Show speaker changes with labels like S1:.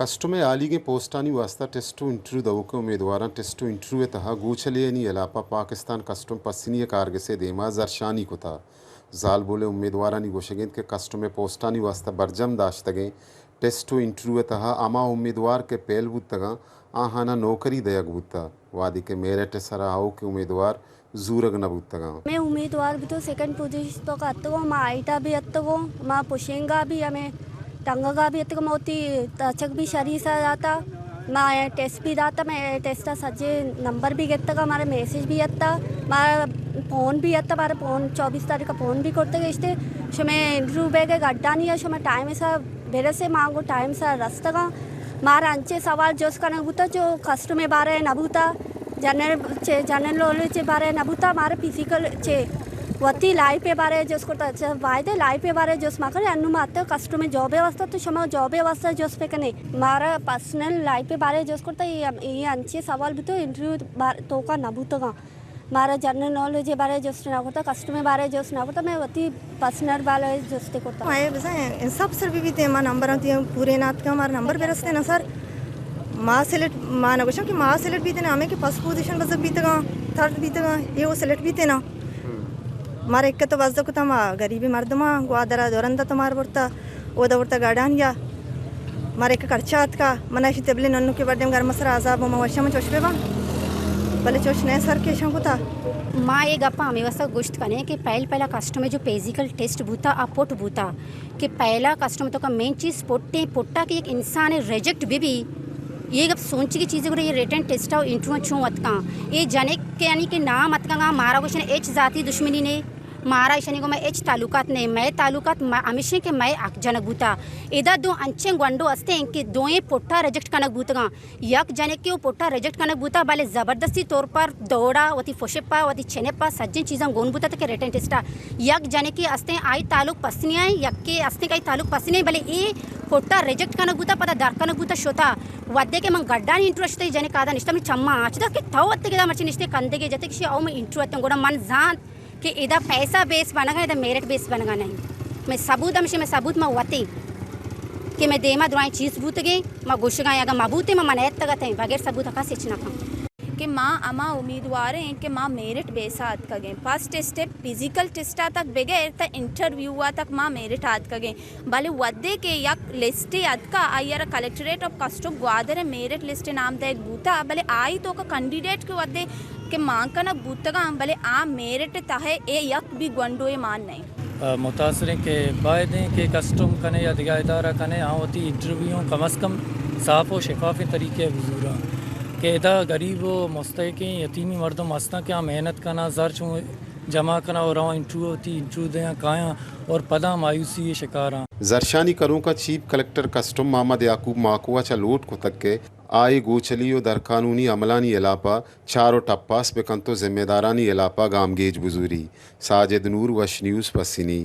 S1: కష్టమే ఆలిగే పోస్టాని వాస్తా test interview దవుके उम्मीदवारां Testo interview तहा गूछलियनी अलापा Pakistan custom पस्सिनिय कारगसे देमा जरशानी को था जाल बोले उम्मीदवारानी गोशगेंद के कस्टमे पोस्टानी वास्ता बरजम दाश्तगे टेस्टो इंटरव्यू तहा अमा उम्मीदवार के पेल बुतगा आहाना नौकरी दयग बुता वादी के मेरट सरा आओ के उम्मीदवार जूरग न बुतगा
S2: मैं उम्मीदवार भी तो सेकंड पोजीशन तो कत्तो मा आइटा भी अत्तो मा पुशेंगा भी हमें टंगगा भी अत्तो मोती तचक भी शरीर सा जाता मा टेस्ट भी दाता मैं टेस्ट सज्जे नंबर भी गेत्तगा हमारे मैसेज भी अत्ता मारा फ़ोन भी अत्ता मारा फ़ोन 24 तारीख का फ़ोन भी करते गए शो मैं इंटरव्यू बेगे गड्डा नहीं है शो मैं टाइम ऐसा बेरे से मांगो टाइम सा रस्तगा मारा अंचे सवाल जोस का नबूता जो कस्टमे बारे नबूता जनरल चे बारे नबूता मारे फिजिकल चे वती लाइफ पे बारे जोसको वायदे लाइफ पे बारे जोस माकर अन्नु माते कस्टमे जॉब व्यवस्था तो शमा जॉब व्यवस्था जोस पे कने मारा पर्सनल लाइफ पे बारे जोस करता ये अंचे सवाल भी तो इंटरव्यू तो का नबूतगा मारा जनरल नॉलेज बारे जोस ना करता कस्टमे बारे जोस ना करता मैं वती पर्सनल बारे जोस ते करता
S3: मैं बस सब सर भी ते मा नंबर आती पूरे नात का हमारा नंबर बेरसते ना सर माँ सेलेक्ट माँ नगोशम कि माँ सेलेक्ट भी थे ना हमें कि फर्स्ट पोजीशन बस भी तगा थर्ड भी तगा ये वो सेलेक्ट भी थे ना मारे एक तो बस को तमा गरीबी मर्दमा ग्वादरा दोरंदा तुम्हार बुरता ओदा बुरता गाड़ान या मारे एक खर्चात का मनाशी तेबले नन्नू के बर्थडे घर मसरा आजाब म वर्षा में चोशबे बा भले चोश नए सर के शंकु था
S4: माँ ये गप्पा हमें वैसा गुश्त करें कि पहला कस्टम में जो फिजिकल टेस्ट बूता अपोट बूता कि पहला कस्टम तो का मेन चीज़ पोट्टे पोट्टा कि एक इंसान रिजेक्ट भी ये गप सोच की चीज़ें ये रिटर्न टेस्ट आओ इंटरव्यू छू अतका ये जाने के यानी कि नाम अतका मारा क्वेश्चन एच जाती दुश्मनी ने मारा ईशानी को मैं एच तालुकात ने मैं तालुकात हमेशा के मैं जनक बूता इधर दो अंचे गंडो अस्ते हैं कि दोए पोट्टा रिजेक्ट कनक बूतगा यक जने के वो पोट्टा रिजेक्ट कनक बूता बाले ज़बरदस्ती तौर पर दौड़ा वती फोशेपा वती छेनेपा सज्जन चीज़ें गोन बूता तक रिटर्न टेस्टा यक जने के अस्ते आई तालुक पसनी आई यक के अस्ते का तालुक पसनी भले ये पोट्टा रिजेक्ट कनक बूता पता दर कनक बूता शोता वद्दे के मंग गड्डा इंटरेस्ट जने कादा निष्ठा में चम्मा आचदा के थाव अत्ते के मर्ची निष्ठे कंदे के जते कि आओ मैं इंटरेस्ट गोड़ा मन जान कि इधर पैसा बेस बनगा इधर मेरिट बेस बनगा नहीं मैं सबूत हमेशा मैं सबूत में वती कि मैं देमा दुआई चीज़ बूत गई मैं गुशगा या मबूते में मनैत तगत है बगैर सबूत का सिचना का
S5: कि माँ अमा उम्मीदवार हैं कि माँ मेरिट बेसात का गए फर्स्ट स्टेप फिजिकल टेस्टा तक बगैर तक इंटरव्यू तक माँ मेरिट आत का गए भले वद्दे के यक लिस्ट अद का आयर collectorate of custom Gwadar merit list नाम दा एक बूता भले आई तो का कैंडिडेट के वद्दे के माँ का ना बूतगा भले आ मेरिट तहे ए यक भी गंडोए मान नहीं
S6: मुतासर के बायदें के कस्टम कने या दिगा इदारा कने आवती इंटरव्यू कम अज़ कम साफ़ और शफाफ तरीके हुजूरा के इदा गरीब व मुस्तहिक यतीमी मर्दम हस्ता क्या मेहनत करना जर्च जमा करना और इंटरव्यू होती इंटरव्यू दें काया और पदा मायूसी शिकारा
S1: जरशानी करूं का चीफ कलेक्टर कस्टम मोहम्मद याकूब माकुआ चा लोट को तक के आए गोचलियो दर कानूनी अमलानी इलापा चारो टप्पास बेकंतो जिम्मेदारानी इलापा गामगेज बुजूरी साजिद नूर वश न्यूज़ पसिनी।